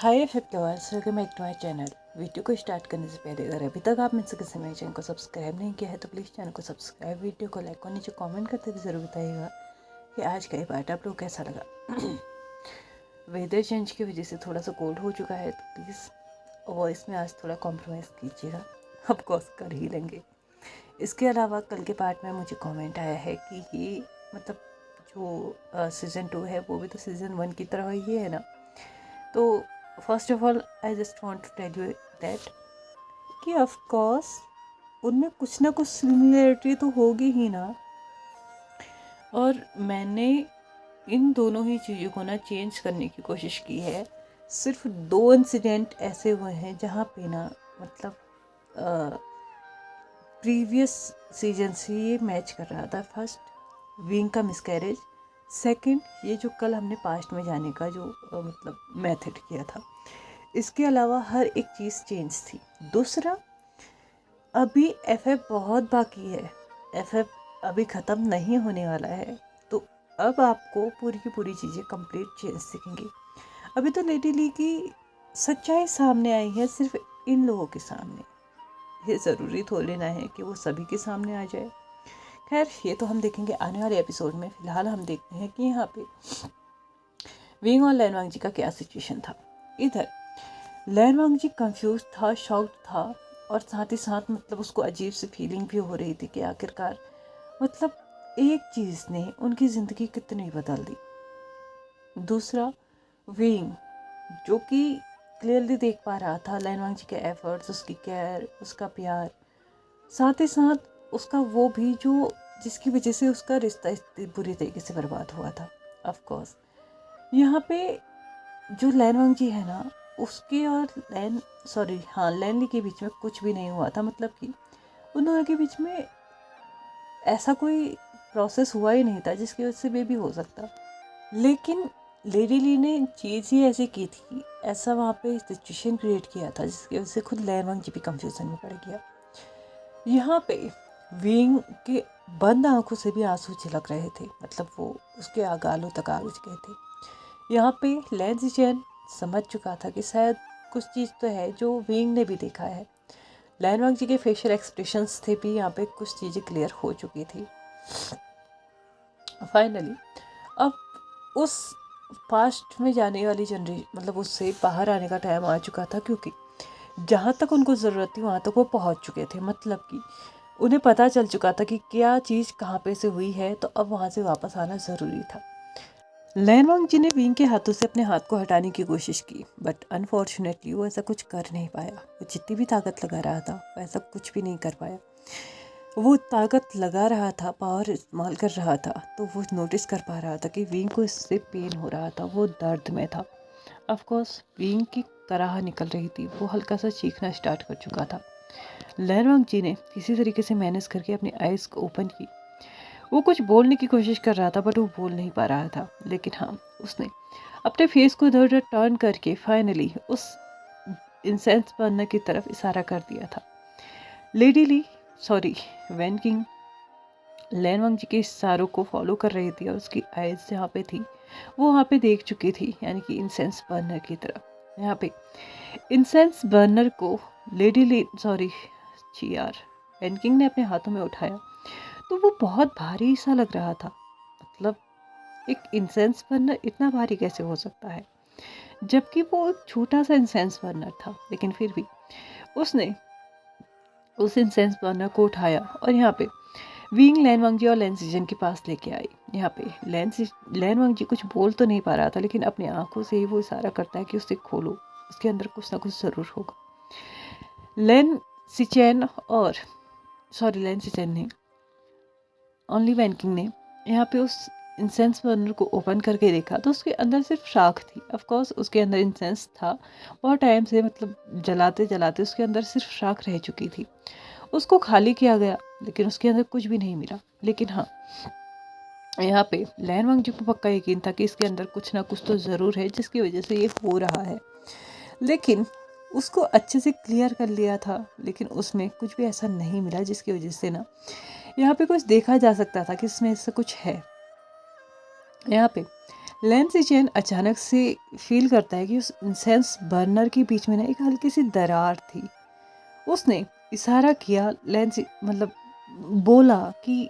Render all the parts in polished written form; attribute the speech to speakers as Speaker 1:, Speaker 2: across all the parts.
Speaker 1: Hi viewers, welcome back to my channel. Video को start करने से पहले अगर अभी तक आप मुझसे किसी मेरे चैनल को सब्सक्राइब नहीं किया है तो प्लीज़ चैनल को सब्सक्राइब, वीडियो को लाइक और नीचे कमेंट करते हुए ज़रूर बताइएगा कि आज का ये पार्ट आप लोग कैसा लगा। वेदर चेंज की वजह से थोड़ा सा कोल्ड हो चुका है तो प्लीज़ वॉइस में आज थोड़ा कॉम्प्रोमाइज़ कीजिएगा, ऑफकोर्स कर ही लेंगे। इसके अलावा कल के पार्ट में मुझे कॉमेंट आया है कि ये मतलब जो सीज़न 2 है वो भी तो सीज़न 1 की तरह ही है ना। तो first of all I just want to tell you that कि ऑफ कोर्स उनमें कुछ ना कुछ सिमिलरिटी तो होगी ही ना। और मैंने इन दोनों ही चीज़ों को ना चेंज करने की कोशिश की है। सिर्फ 2 इंसिडेंट ऐसे हुए हैं जहाँ पे ना मतलब प्रीवियस सीजन से ये मैच कर रहा था। फर्स्ट विंग का मिसकैरेज, सेकंड ये जो कल हमने पास्ट में जाने का जो मतलब मेथड किया था। इसके अलावा हर एक चीज़ चेंज थी। दूसरा, अभी एफएफ बहुत बाकी है, एफएफ अभी ख़त्म नहीं होने वाला है। तो अब आपको पूरी की पूरी चीज़ें कंप्लीट चेंज दिखेंगी। अभी तो लेडी ली की सच्चाई सामने आई है सिर्फ इन लोगों के सामने। ये ज़रूरी थोड़ी लेना है कि वो सभी के सामने आ जाए। खैर ये तो हम देखेंगे आने वाले एपिसोड में। फ़िलहाल हम देखते हैं कि यहाँ पे विंग और लैनवांग जी का क्या सिचुएशन था। इधर लैनवांग जी कंफ्यूज था, शॉक्ड था और साथ ही साथ मतलब उसको अजीब सी फीलिंग भी हो रही थी कि आखिरकार मतलब एक चीज़ ने उनकी ज़िंदगी कितनी बदल दी। दूसरा विंग जो कि क्लियरली देख पा रहा था लैनवांग जी के एफर्ट्स, उसकी केयर, उसका प्यार, साथ ही साथ उसका वो भी जो जिसकी वजह से उसका रिश्ता इतनी बुरी तरीके से बर्बाद हुआ था। ऑफ कोर्स यहाँ पे जो लैनवांग जी है ना, उसके और लैनली के बीच में कुछ भी नहीं हुआ था। मतलब कि उन दोनों के बीच में ऐसा कोई प्रोसेस हुआ ही नहीं था जिसकी वजह से बेबी हो सकता। लेकिन लेडी ली ने चीज़ ही ऐसी की थी, ऐसा वहाँ पे सिचुएशन क्रिएट किया था जिसकी वजह से खुद लैनवांग जी भी कंफ्यूजन में पड़ गया। यहाँ पे विंग के बंद आंखों से भी आंसू झलक रहे थे, मतलब वो उसके गालों तक आ गए थे। यहाँ पे लैन जिचेन समझ चुका था कि शायद कुछ चीज़ तो है जो विंग ने भी देखा है। लैनवांग जी के फेशियल एक्सप्रेशंस थे भी यहाँ पे कुछ चीज़ें क्लियर हो चुकी थी। फाइनली अब उस पास्ट में जाने वाली जनरेशन मतलब उससे बाहर आने का टाइम आ चुका था, क्योंकि जहाँ तक उनको ज़रूरत थी वहाँ तक वो पहुँच चुके थे। मतलब कि उन्हें पता चल चुका था कि क्या चीज़ कहाँ पे से हुई है, तो अब वहाँ से वापस आना ज़रूरी था। लैनवांग जी ने विंग के हाथों से अपने हाथ को हटाने की कोशिश की, बट अनफॉर्चुनेटली वो ऐसा कुछ कर नहीं पाया। वो जितनी भी ताकत लगा रहा था वो ऐसा कुछ भी नहीं कर पाया। वो ताकत लगा रहा था, पावर इस्तेमाल कर रहा था, तो वो नोटिस कर पा रहा था कि विंग को इससे पेन हो रहा था, वो दर्द में था। ऑफ कोर्स विंग की कराह निकल रही थी, वो हल्का सा चीखना स्टार्ट कर चुका था। लैनवांग जी ने किसी तरीके से मैनेज करके अपनी आइज़ को ओपन की। वो कुछ बोलने की कोशिश कर रहा था बट वो बोल नहीं पा रहा था। लेकिन हाँ, उसने अपने फेस को इधर उधर टर्न करके फाइनली उस इंसेंस बर्नर की तरफ इशारा कर दिया था। वैन किंग लैनवांग जी के इशारों को फॉलो कर रही थी और उसकी आइज़ जहाँ पे थी वो वहाँ पे देख चुकी थी, यानी कि इंसेंस बर्नर की तरफ। यहाँ पे इंसेंस बर्नर को वैन किंग ने अपने हाथों में उठाया तो वो बहुत भारी सा लग रहा था। मतलब एक इंसेंस बर्नर इतना भारी कैसे हो सकता है, जबकि वो एक छोटा सा इंसेंस बर्नर था। लेकिन फिर भी उसने उस इंसेंस बर्नर को उठाया और यहाँ पे विंग लैनवांग जी और लैन सीजन के पास लेके आई। यहाँ पे लैनवांग जी कुछ बोल तो नहीं पा रहा था, लेकिन अपनी आंखों से ही वो इशारा करता है कि उसे खोलो, उसके अंदर कुछ ना कुछ ज़रूर होगा। लैन सिचेन ने ओनली वैन किंग ने यहाँ पे उस इंसेंस बर्नर को ओपन करके देखा तो उसके अंदर सिर्फ राख थी। ऑफ कोर्स उसके अंदर इंसेंस था, बहुत टाइम से मतलब जलाते जलाते उसके अंदर सिर्फ राख रह चुकी थी। उसको खाली किया गया लेकिन उसके अंदर कुछ भी नहीं मिला। लेकिन हाँ, यहाँ पे लैनवांग जी को पक्का यकीन था कि इसके अंदर कुछ ना कुछ तो ज़रूर है जिसकी वजह से ये हो रहा है। लेकिन उसको अच्छे से क्लियर कर लिया था, लेकिन उसमें कुछ भी ऐसा नहीं मिला जिसकी वजह से ना यहाँ पे कुछ देखा जा सकता था कि इसमें ऐसा कुछ है। यहाँ पे लैन सिचेन अचानक से फील करता है कि उस इंसेंस बर्नर के बीच में ना एक हल्की सी दरार थी। उसने इशारा किया, मतलब बोला कि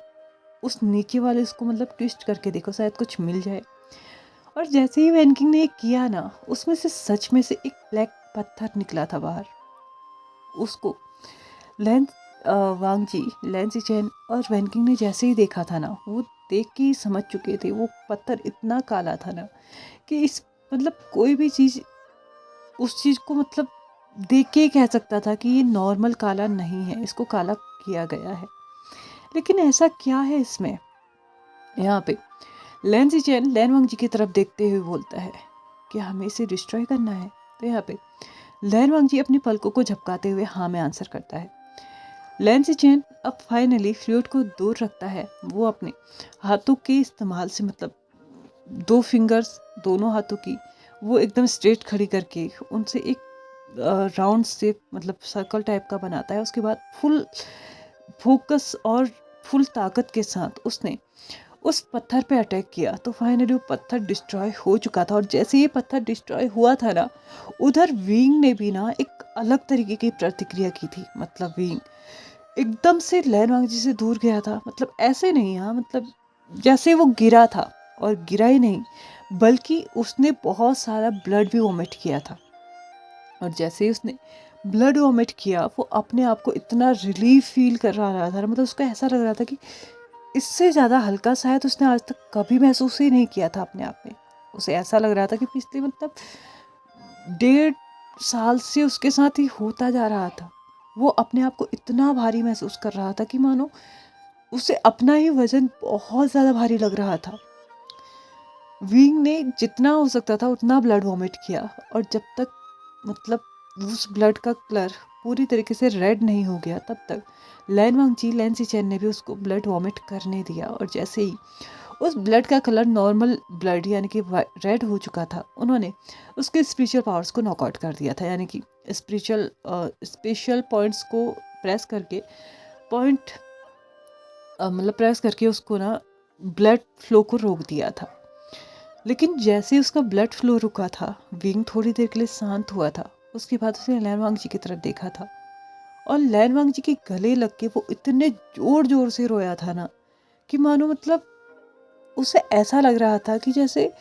Speaker 1: उस नीचे वाले उसको मतलब ट्विस्ट करके देखो, शायद कुछ मिल जाए। और जैसे ही वैन किंग ने ये किया ना, उसमें से सच में से एक ब्लैक पत्थर निकला था बाहर। उसको लैन वांगजी, लैन सिचेन और वैन किंग ने जैसे ही देखा था ना, वो देख के ही समझ चुके थे। वो पत्थर इतना काला था ना कि इस मतलब कोई भी चीज़ उस चीज़ को मतलब देख के ही कह सकता था कि ये नॉर्मल काला नहीं है, इसको काला किया गया है। लेकिन ऐसा क्या है इसमें? यहाँ पे लैन सिचेन लैन वांगजी की तरफ देखते हुए बोलता है कि हमें इसे डिस्ट्रॉय करना है। तो यहाँ पे लैन वांगजी अपनी पलकों को झपकाते हुए हाँ में आंसर करता है। लैन सिचेन अब फाइनली फ्लूइड को दूर रखता है। वो अपने हाथों के इस्तेमाल से मतलब 2 फिंगर्स दोनों हाथों की वो एकदम स्ट्रेट खड़ी करके उनसे एक राउंड शेप मतलब सर्कल टाइप का बनाता है। उसके बाद फुल फोकस और फुल ताकत के साथ उसने उस पत्थर पे अटैक किया। तो फाइनली वो पत्थर डिस्ट्रॉय हो चुका था। और जैसे ये पत्थर डिस्ट्रॉय हुआ था ना, उधर विंग ने भी ना एक अलग तरीके की प्रतिक्रिया की थी। मतलब विंग एकदम से लैन वांगजी से दूर गया था। मतलब ऐसे नहीं, हाँ मतलब जैसे वो गिरा था, और गिरा ही नहीं बल्कि उसने बहुत सारा ब्लड भी वोमिट किया था। और जैसे ही उसने ब्लड वोमिट किया, वो अपने आप को इतना रिलीफ फील कर रहा था, मतलब उसको ऐसा लग रहा था कि इससे ज़्यादा हल्का शायद उसने आज तक कभी महसूस ही नहीं किया था अपने आप में। उसे ऐसा लग रहा था कि पिछले मतलब 1.5 साल से उसके साथ ही होता जा रहा था। वो अपने आप को इतना भारी महसूस कर रहा था कि मानो उसे अपना ही वजन बहुत ज़्यादा भारी लग रहा था। विंग ने जितना हो सकता था उतना ब्लड वॉमिट किया। और जब तक मतलब उस ब्लड का कलर पूरी तरीके से रेड नहीं हो गया, तब तक लैन वांगजी, लैन सिचेन ने भी उसको ब्लड वॉमिट करने दिया। और जैसे ही उस ब्लड का कलर नॉर्मल ब्लड यानी कि रेड हो चुका था, उन्होंने उसके स्पिरिचुअल पावर्स को नॉकआउट कर दिया था। यानी कि स्पेशल पॉइंट्स को प्रेस करके पॉइंट मतलब प्रेस करके उसको ना ब्लड फ्लो को रोक दिया था। लेकिन जैसे उसका ब्लड फ्लो रुका था, विंग थोड़ी देर के लिए शांत हुआ था। उसके बाद उसने लैन वांगजी की तरफ देखा था, और लैन वांगजी के गले लग के वो इतने जोर जोर से रोया था ना कि मानो मतलब उसे ऐसा लग रहा था कि जैसे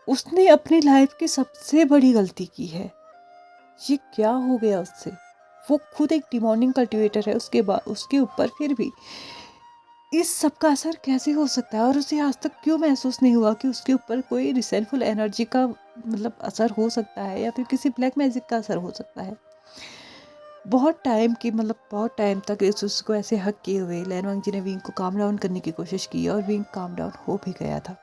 Speaker 1: उसने अपनी लाइफ की सबसे बड़ी गलती की है। ये क्या हो गया उससे? वो खुद एक डिमोनिक कल्टिवेटर है, उसके बाद उसके ऊपर फिर भी इस सब का असर कैसे हो सकता है? और उसे आज तक क्यों महसूस नहीं हुआ कि उसके ऊपर कोई रिसेंटफुल एनर्जी का मतलब असर हो सकता है, या फिर किसी ब्लैक मैजिक का असर हो सकता है? बहुत टाइम तक इस उसको ऐसे हक किए हुए लैन वांगजी ने विंग को काम डाउन करने की कोशिश की, और विंग काम डाउन हो भी गया था।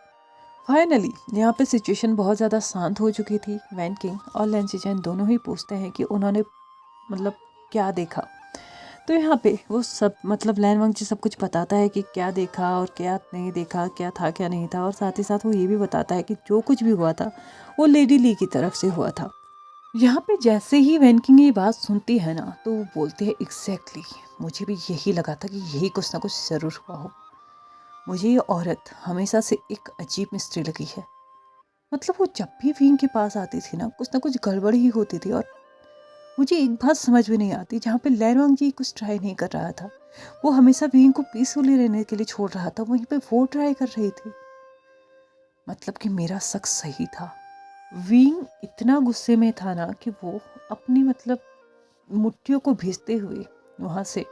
Speaker 1: फाइनली यहाँ पे सिचुएशन बहुत ज़्यादा शांत हो चुकी थी। वैन किंग और लैन सिचेन दोनों ही पूछते हैं कि उन्होंने मतलब क्या देखा। तो यहाँ पे वो सब मतलब लैन वांगजी सब कुछ बताता है कि क्या देखा और क्या नहीं देखा, क्या था क्या नहीं था। और साथ ही साथ वो ये भी बताता है कि जो कुछ भी हुआ था वो लेडी ली की तरफ से हुआ था। यहाँ पे जैसे ही वैन किंग ये बात सुनती है ना, तो वो बोलते हैं एग्जैक्टली, मुझे भी यही लगा था कि यही कुछ ना कुछ ज़रूर हुआ हो। मुझे ये औरत हमेशा से एक अजीब मिस्ट्री लगी है। मतलब वो जब भी विंग के पास आती थी ना कुछ गड़बड़ ही होती थी। और मुझे एक बात समझ में नहीं आती, जहाँ पे लैन वांगजी कुछ ट्राई नहीं कर रहा था, वो हमेशा विंग को पीसफुली रहने के लिए छोड़ रहा था, वहीं पे वो ट्राई कर रही थी। मतलब कि मेरा शक सही था। विंग इतना गुस्से में था ना कि वो अपनी मतलब मुट्ठियों को भेजते हुए वहाँ से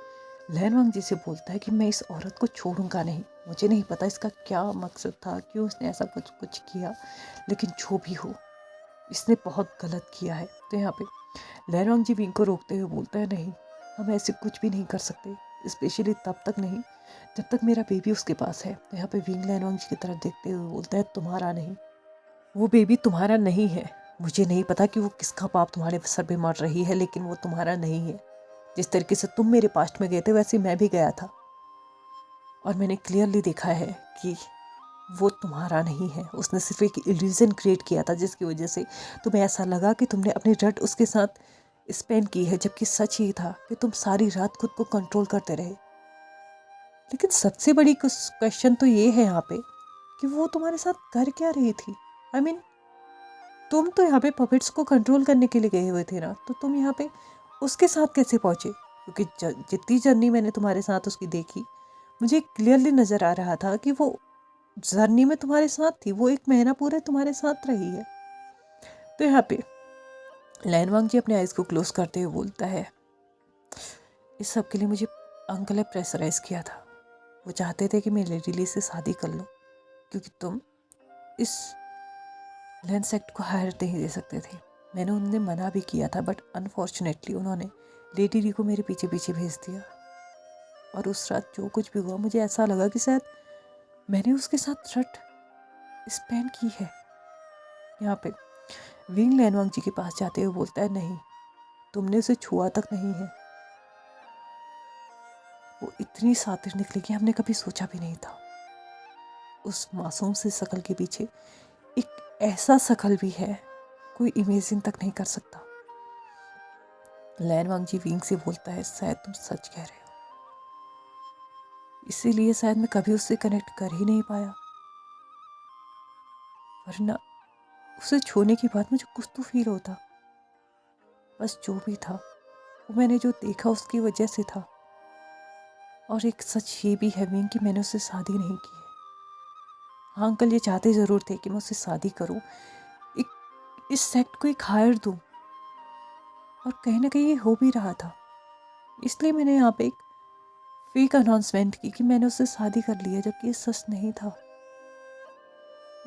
Speaker 1: लैन वांगजी से बोलता है कि मैं इस औरत को छोड़ूंगा नहीं। मुझे नहीं पता इसका क्या मकसद था, क्यों उसने ऐसा कुछ किया, लेकिन जो भी हो इसने बहुत गलत किया है। तो यहाँ पे लैन वांगजी विंग को रोकते हुए बोलता है, नहीं, हम ऐसे कुछ भी नहीं कर सकते, स्पेशली तब तक नहीं जब तक मेरा बेबी उसके पास है। तो यहाँ पे विंग लैन वांगजी की तरफ देखते हुए बोलता है, तुम्हारा नहीं, वो बेबी तुम्हारा नहीं है। मुझे नहीं पता कि वो किसका पाप तुम्हारे सर पे मर रही है, लेकिन वो तुम्हारा नहीं है। जिस तरीके से तुम मेरे पास्ट में गए थे, वैसे मैं भी गया था, और मैंने क्लियरली देखा है कि वो तुम्हारा नहीं है। उसने सिर्फ एक इल्यूजन क्रिएट किया था, जिसकी वजह से तुम्हें ऐसा लगा कि तुमने अपनी रट उसके साथ स्पेंड की है, जबकि सच ये था कि तुम सारी रात खुद को कंट्रोल करते रहे। लेकिन सबसे बड़ी क्वेश्चन तो ये है यहाँ पे कि वो तुम्हारे साथ कर क्या रही थी। आई मीन तुम तो यहाँ पे पपेट्स को कंट्रोल करने के लिए गए हुए थे ना, तो तुम यहाँ पे उसके साथ कैसे पहुँचे? क्योंकि जितनी जर्नी मैंने तुम्हारे साथ उसकी देखी, मुझे क्लियरली नज़र आ रहा था कि वो जर्नी में तुम्हारे साथ थी, वो 1 महीना पूरा तुम्हारे साथ रही है। तो यहाँ पे लैनवांग जी अपने आइज़ को क्लोज करते हुए बोलता है, इस सब के लिए मुझे अंकल ने प्रेशराइज किया था। वो चाहते थे कि मैं लेडी ली से शादी कर लूँ, क्योंकि तुम इस लैंड सेक्ट को हायर नहीं दे सकते थे। मैंने उन्हें मना भी किया था, बट अनफॉर्चुनेटली उन्होंने लेडी ली को मेरे पीछे पीछे भेज दिया। और उस रात जो कुछ भी हुआ, मुझे ऐसा लगा कि शायद मैंने उसके साथ थ्रेट स्पेंड की है। यहाँ पे विंग लैनवांग जी के पास जाते हुए बोलता है, नहीं, तुमने उसे छुआ तक नहीं है। वो इतनी शातिर निकली कि हमने कभी सोचा भी नहीं था। उस मासूम से शकल के पीछे एक ऐसा शकल भी है, कोई इमेजिन तक नहीं कर सकता। लैनवांग जी विंग से बोलता है, शायद तुम सच कह रहे हो, इसीलिए शायद मैं कभी उससे कनेक्ट कर ही नहीं पाया, वरना उसे छूने के बाद मुझे कुछ तो फील होता। बस जो भी था वो मैंने जो देखा उसकी वजह से था। और एक सच ये भी है विंग कि मैंने उससे शादी नहीं की है। हाँ अंकल ये चाहते ज़रूर थे कि मैं उससे शादी करूँ, इस सेक्ट को एक हायर दूँ, और कहीं ना कहीं ये हो भी रहा था। इसलिए मैंने यहाँ पे एक फेक अनाउंसमेंट की कि मैंने उससे शादी कर ली है, जबकि ये सच नहीं था।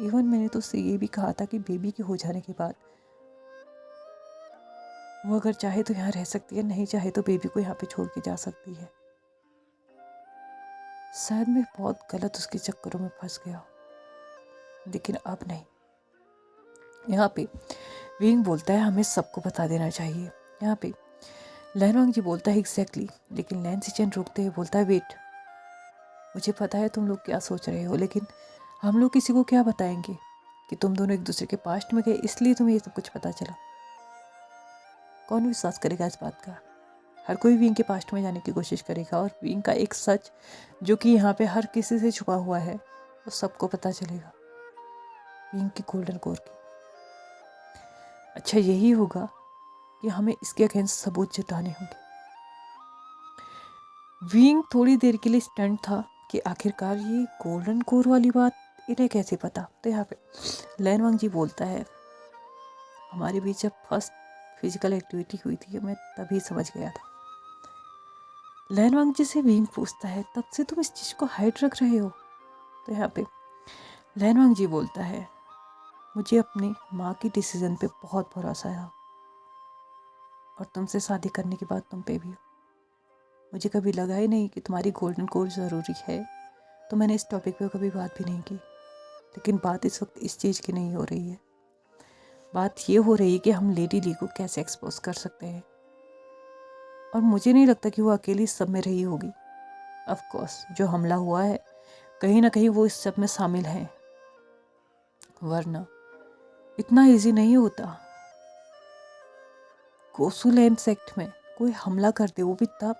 Speaker 1: इवन मैंने तो उससे ये भी कहा था कि बेबी के हो जाने के बाद वो अगर चाहे तो यहाँ रह सकती है, नहीं चाहे तो बेबी को यहाँ पे छोड़ के जा सकती है। शायद मैं बहुत गलत उसके चक्करों में फंस गया, लेकिन अब नहीं। यहाँ पे विंग बोलता है, हमें सबको बता देना चाहिए। यहाँ पे लैनवांग जी बोलता है, एग्जैक्टली, लेकिन लैन सिचन रोकते हुए बोलता है, वेट, मुझे पता है तुम लोग क्या सोच रहे हो, लेकिन हम लोग किसी को क्या बताएंगे कि तुम दोनों एक दूसरे के पास्ट में गए, इसलिए तुम्हें ये सब कुछ पता चला। कौन विश्वास करेगा इस बात का? हर कोई विंग के पास्ट में जाने की कोशिश करेगा, और विंग का एक सच जो कि यहाँ पे हर किसी से छुपा हुआ है, वो सबको पता चलेगा, विंग की गोल्डन कोर की। अच्छा यही होगा कि हमें इसके अगेंस्ट सबूत जुटाने होंगे। विंग थोड़ी देर के लिए स्टंट था कि आखिरकार ये गोल्डन कोर वाली बात इन्हें कैसे पता। तो यहाँ पे लैनवांग जी बोलता है, हमारे बीच जब फर्स्ट फिजिकल एक्टिविटी हुई थी मैं तभी समझ गया था। लैनवांग जी से विंग पूछता है, तब से तुम इस चीज़ को हाइड रख रहे हो? तो यहाँ पे लैनवांग जी बोलता है, मुझे अपनी माँ की डिसीजन पे बहुत भरोसा है, और तुमसे शादी करने के बाद तुम पे भी। मुझे कभी लगा ही नहीं कि तुम्हारी गोल्डन कोर ज़रूरी है, तो मैंने इस टॉपिक पे कभी बात भी नहीं की। लेकिन बात इस वक्त इस चीज़ की नहीं हो रही है, बात ये हो रही है कि हम लेडी ली को कैसे एक्सपोज कर सकते हैं। और मुझे नहीं लगता कि वो अकेली इस सब में रही होगी। ऑफ कोर्स जो हमला हुआ है कहीं ना कहीं वो इस सब में शामिल है, वरना इतना इजी नहीं होता गोसू लैंड सेक्ट में कोई हमला कर दे, वो भी तब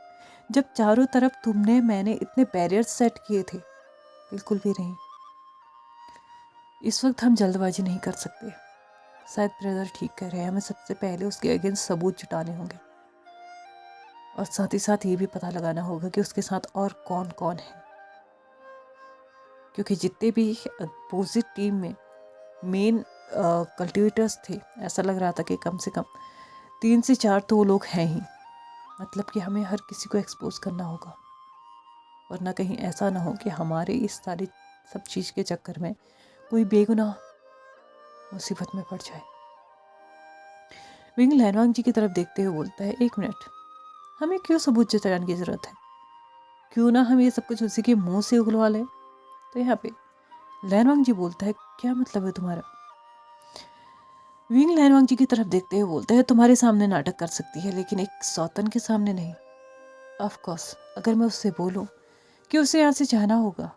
Speaker 1: जब चारों तरफ तुमने मैंने इतने बैरियर्स सेट किए थे। बिल्कुल भी नहीं, इस वक्त हम जल्दबाजी नहीं कर सकते। शायद ब्रदर ठीक कह रहे हैं, हमें सबसे पहले उसके अगेंस्ट सबूत जुटाने होंगे, और साथ ही साथ ये भी पता लगाना होगा कि उसके साथ और कौन कौन है, क्योंकि जितने भी अपोजिट टीम में मेन कल्टिवेटर्स थे, ऐसा लग रहा था कि कम से कम 3 से 4 तो वो लोग हैं ही। मतलब कि हमें हर किसी को एक्सपोज करना होगा, वरना कहीं ऐसा ना हो कि हमारे इस सारी सब चीज़ के चक्कर में कोई बेगुनाह मुसीबत में पड़ जाए। विंग लैनवांग जी की तरफ देखते हुए बोलता है, 1 मिनट, हमें क्यों सबूत जुटाने की ज़रूरत है? क्यों ना हम ये सब कुछ उसी के मुंह से उगलवा लें? तो यहाँ पे लैनवांग जी बोलता है, क्या मतलब है तुम्हारा? विंग लैनवांग जी की तरफ देखते हुए बोलता है, तुम्हारे सामने नाटक कर सकती है, लेकिन एक सौतन के सामने नहीं। ऑफ कोर्स अगर मैं उससे बोलूं कि उसे यहाँ से जाना होगा,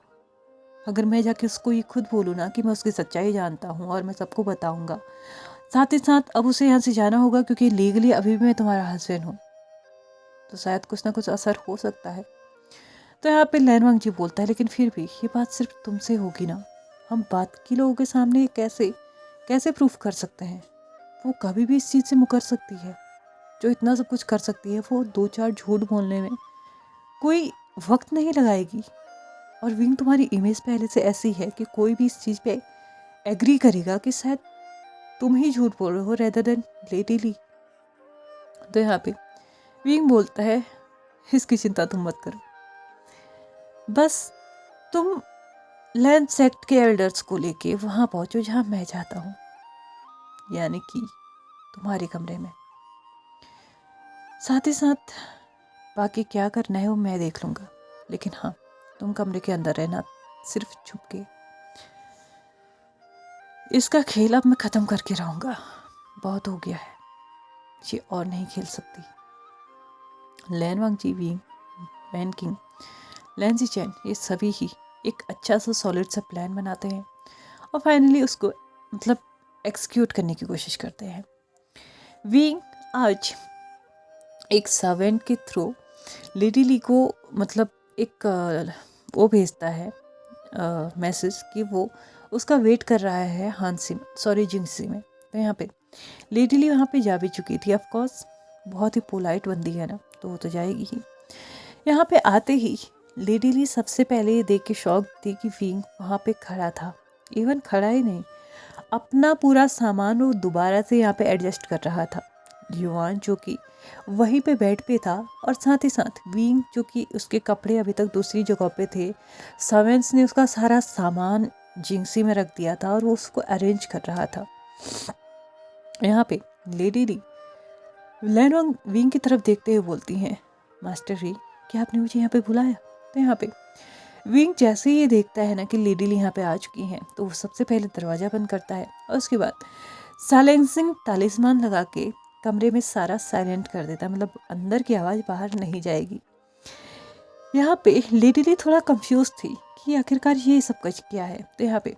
Speaker 1: अगर मैं जाके उसको ये खुद बोलूँ ना कि मैं उसकी सच्चाई जानता हूँ और मैं सबको बताऊँगा, साथ ही साथ अब उसे यहाँ से जाना होगा क्योंकि लीगली अभी भी मैं तुम्हारा हस्बैंड हूँ, तो शायद कुछ ना कुछ असर हो सकता है। तो यहाँ पे लैनवांग जी बोलता है, लेकिन फिर भी ये बात सिर्फ तुमसे होगी ना, हम बाकी लोगों के सामने कैसे कैसे प्रूफ कर सकते हैं? वो कभी भी इस चीज़ से मुकर सकती है। जो इतना सब कुछ कर सकती है, वो 2-4 झूठ बोलने में कोई वक्त नहीं लगाएगी। और विंग, तुम्हारी इमेज पहले से ऐसी है कि कोई भी इस चीज़ पे एग्री करेगा कि शायद तुम ही झूठ बोल रहे हो रेदर देन लेडी ली। तो यहाँ पे विंग बोलता है, इसकी चिंता तुम मत करो, बस तुम लैंड सेक्ट के एल्डर्स को लेके वहाँ पहुँचो जहाँ मैं जाता हूँ, यानी कि तुम्हारे कमरे में। साथ ही साथ बाकी क्या करना है वो मैं देख लूँगा, लेकिन हाँ, तुम कमरे के अंदर रहना, सिर्फ छुप के। इसका खेल अब मैं ख़त्म करके रहूँगा, बहुत हो गया है, ये और नहीं खेल सकती। लैन वांगजी, विंग, वैन किंग, लैन ज़िचेन, ये सभी ही एक अच्छा सा सॉलिड सा प्लान बनाते हैं और फाइनली उसको मतलब एक्सिक्यूट करने की कोशिश करते हैं। विंग आज एक सर्वेंट के थ्रू लेडी ली को मतलब एक वो भेजता है मैसेज कि वो उसका वेट कर रहा है हानसी, सॉरी जिंगसी में। तो यहाँ पे लेडी ली वहाँ पे जा भी चुकी थी, ऑफ कोर्स बहुत ही पोलाइट बंदी है ना, तो वो तो जाएगी ही। यहाँ पे आते ही लेडी ली सबसे पहले ये देख के शॉक थी कि विंग वहाँ पे खड़ा था। इवन खड़ा ही नहीं, अपना पूरा सामान वो दोबारा से यहाँ पे एडजस्ट कर रहा था। युवान जो कि वहीं पे बेड पे था, और साथ ही साथ विंग जो कि उसके कपड़े अभी तक दूसरी जगह पे थे, सर्वेंट्स ने उसका सारा सामान जिंगसी में रख दिया था और वो उसको अरेंज कर रहा था। यहाँ पे लेडी ली लैन विंग की तरफ देखते हुए बोलती हैं, मास्टर री, क्या आपने मुझे यहाँ पे बुलाया? तो यहाँ पे विंग जैसे ही ये देखता है ना कि लेडी ली यहाँ पे आ चुकी हैं, तो वो सबसे पहले दरवाज़ा बंद करता है और उसके बाद साइलेंसिंग तालिस्मान लगा के कमरे में सारा साइलेंट कर देता है, मतलब अंदर की आवाज़ बाहर नहीं जाएगी। यहाँ पे लेडी ली थोड़ा कंफ्यूज थी कि आखिरकार ये सब कुछ क्या है। तो यहाँ पे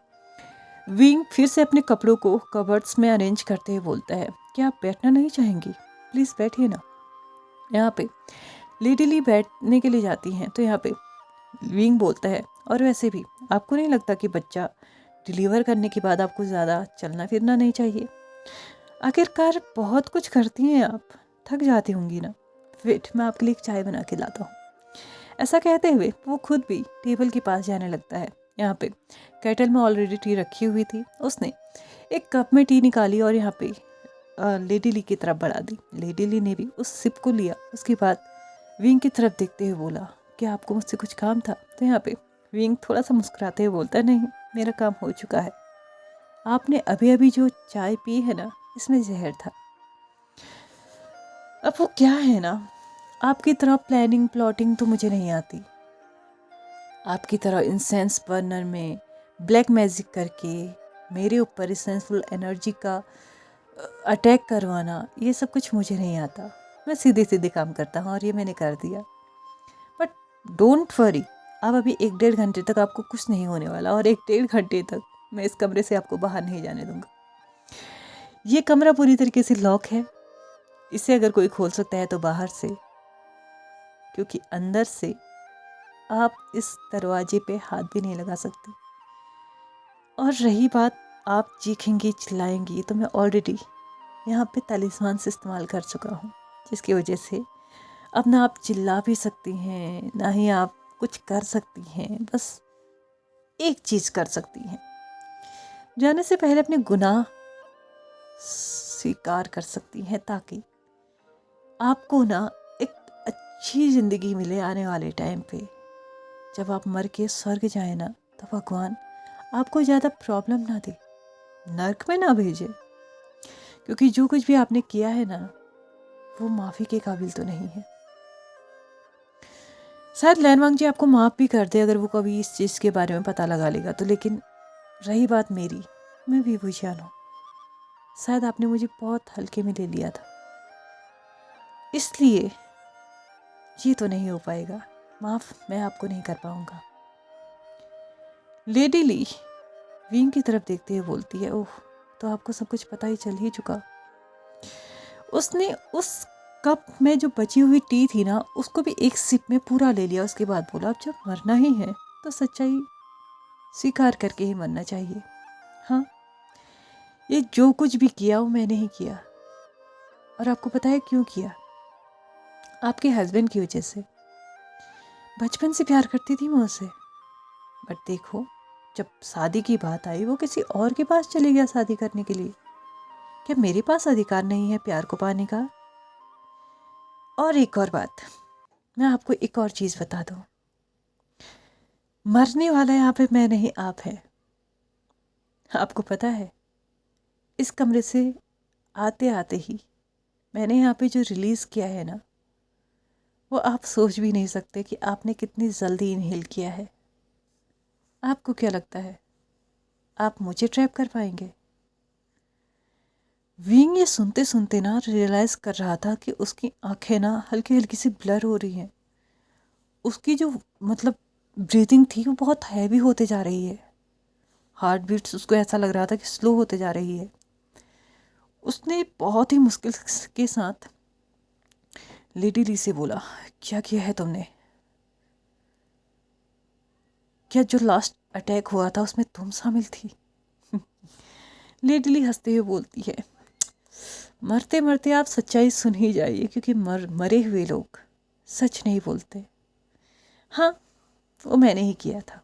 Speaker 1: विंग फिर से अपने कपड़ों को कबर्ड्स में अरेंज करते हुए बोलता है, क्या आप बैठना नहीं चाहेंगी? प्लीज़ बैठिए ना। यहाँ पे लेडी ली बैठने के लिए जाती हैं, तो यहाँ पे विंग बोलता है, और वैसे भी आपको नहीं लगता कि बच्चा डिलीवर करने के बाद आपको ज़्यादा चलना फिरना नहीं चाहिए? आखिरकार बहुत कुछ करती हैं आप, थक जाती होंगी ना। वेट, मैं आपके लिए एक चाय बना के लाता हूँ। ऐसा कहते हुए वो खुद भी टेबल के पास जाने लगता है। यहाँ पे केटल में ऑलरेडी टी रखी हुई थी, उसने एक कप में टी निकाली और यहाँ पे लेडी ली की तरफ बढ़ा दी। लेडी ली ने भी उस सिप को लिया, उसके बाद विंग की तरफ देखते हुए बोला, क्या आपको मुझसे कुछ काम था? तो यहाँ पे विंग थोड़ा सा मुस्कुराते हुए बोलता है, नहीं, मेरा काम हो चुका है। आपने अभी अभी जो चाय पी है ना, इसमें जहर था। अब वो क्या है ना, आपकी तरह प्लानिंग प्लॉटिंग तो मुझे नहीं आती, आपकी तरह इंसेंस बर्नर में ब्लैक मैजिक करके मेरे ऊपर इसेंसफुल एनर्जी का अटैक करवाना, ये सब कुछ मुझे नहीं आता। मैं सीधे सीधे काम करता हूँ और ये मैंने कर दिया। बट डोंट वरी, अब अभी 1-1.5 घंटे तक आपको कुछ नहीं होने वाला, और 1-1.5 घंटे तक मैं इस कमरे से आपको बाहर नहीं जाने दूंगा। ये कमरा पूरी तरीके से लॉक है, इसे अगर कोई खोल सकता है तो बाहर से, क्योंकि अंदर से आप इस दरवाजे पे हाथ भी नहीं लगा सकते। और रही बात आप चीखेंगी चिल्लाएंगी, तो मैं ऑलरेडी यहाँ पे तालिस्मान से इस्तेमाल कर चुका हूँ, जिसकी वजह से अब ना आप चिल्ला भी सकती हैं, ना ही आप कुछ कर सकती हैं। बस एक चीज़ कर सकती हैं, जाने से पहले अपने गुनाह स्वीकार कर सकती हैं, ताकि आपको ना एक अच्छी ज़िंदगी मिले आने वाले टाइम पे। जब आप मर के स्वर्ग जाए ना, तो भगवान आपको ज़्यादा प्रॉब्लम ना दे, नर्क में ना भेजे, क्योंकि जो कुछ भी आपने किया है ना, वो माफ़ी के काबिल तो नहीं है। शायद लैन वांगजी आपको माफ़ भी कर दे अगर वो कभी इस चीज़ के बारे में पता लगा लेगा तो, लेकिन रही बात मेरी, मैं भी बुझान हूँ। शायद आपने मुझे बहुत हल्के में ले लिया था, इसलिए ये तो नहीं हो पाएगा, माफ़ मैं आपको नहीं कर पाऊँगा। लेडी ली विंग की तरफ देखते हुए बोलती है, ओह, तो आपको सब कुछ पता ही चल ही चुका। उसने उस कप में जो बची हुई टी थी ना, उसको भी एक सिप में पूरा ले लिया। उसके बाद बोला, अब जब मरना ही है तो सच्चाई स्वीकार करके ही मरना चाहिए। हाँ, ये जो कुछ भी किया वो मैंने ही किया, और आपको पता है क्यों किया? आपके हस्बैंड की वजह से। बचपन से प्यार करती थी मैं उससे, बट देखो जब शादी की बात आई वो किसी और के पास चले गया शादी करने के लिए। क्या मेरे पास अधिकार नहीं है प्यार को पाने का? और एक और बात, मैं आपको एक और चीज़ बता दूं, मरने वाला यहाँ पे मैं नहीं, आप है। आपको पता है इस कमरे से आते आते ही मैंने यहाँ पे जो रिलीज़ किया है ना, वो आप सोच भी नहीं सकते कि आपने कितनी जल्दी इनहेल किया है। आपको क्या लगता है आप मुझे ट्रैप कर पाएंगे? विंग ये सुनते सुनते ना रियलाइज़ कर रहा था कि उसकी आंखें ना हल्की हल्की सी ब्लर हो रही हैं। उसकी जो मतलब ब्रीथिंग थी वो बहुत हैवी होते जा रही है। हार्ट बीट्स उसको ऐसा लग रहा था कि स्लो होते जा रही है। उसने बहुत ही मुश्किल के साथ लेडी ली से बोला, क्या किया है तुमने? क्या जो लास्ट अटैक हुआ था उसमें तुम शामिल थी? लेडी ली हंसते हुए बोलती है, मरते मरते आप सच्चाई सुन ही जाइए, क्योंकि मरे हुए लोग सच नहीं बोलते। हाँ, वो मैंने ही किया था।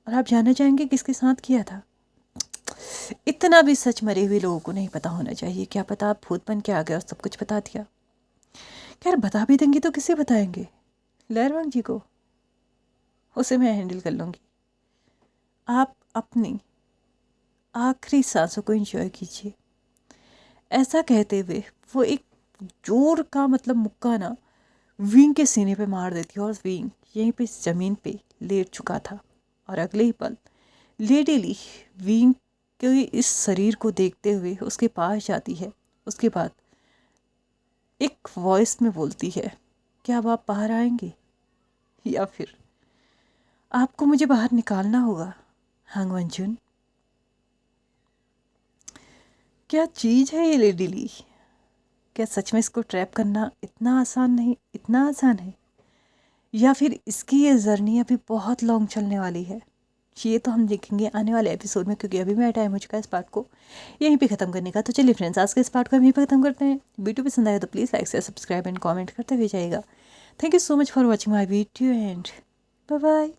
Speaker 1: और आप जानना चाहेंगे किसके साथ किया था? इतना भी सच मरे हुए लोगों को नहीं पता होना चाहिए। क्या पता आप भूत बन के आ गए और सब कुछ बता दिया। खैर बता भी देंगे तो किसे बताएंगे? लहरवांग जी को, उसे मैं हैंडल कर लूँगी। आप अपनी आखिरी सांसों को एंजॉय कीजिए। ऐसा कहते हुए वो एक जोर का मतलब मुक्का ना विंग के सीने पे मार देती है, और विंग यहीं पे ज़मीन पे लेट चुका था। और अगले ही पल लेडी ली विंग के इस शरीर को देखते हुए उसके पास जाती है। उसके बाद एक वॉइस में बोलती है, क्या अब आप बाहर आएंगे या फिर आपको मुझे बाहर निकालना होगा? हांग वंचुन, क्या चीज़ है ये लेडी ली? क्या सच में इसको ट्रैप करना इतना आसान नहीं, इतना आसान है, या फिर इसकी ये जर्नी अभी बहुत लॉन्ग चलने वाली है? ये तो हम देखेंगे आने वाले एपिसोड में, क्योंकि अभी मेरा टाइम हो चुका है इस पार्ट को यहीं पे ख़त्म करने का। तो चलिए फ्रेंड्स, आज के इस पार्ट को हम यहीं पे ख़त्म करते हैं। वीडियो पसंद आया तो please like share subscribe and comment करते हुए जाइएगा। Thank you so much for watching my video and bye bye.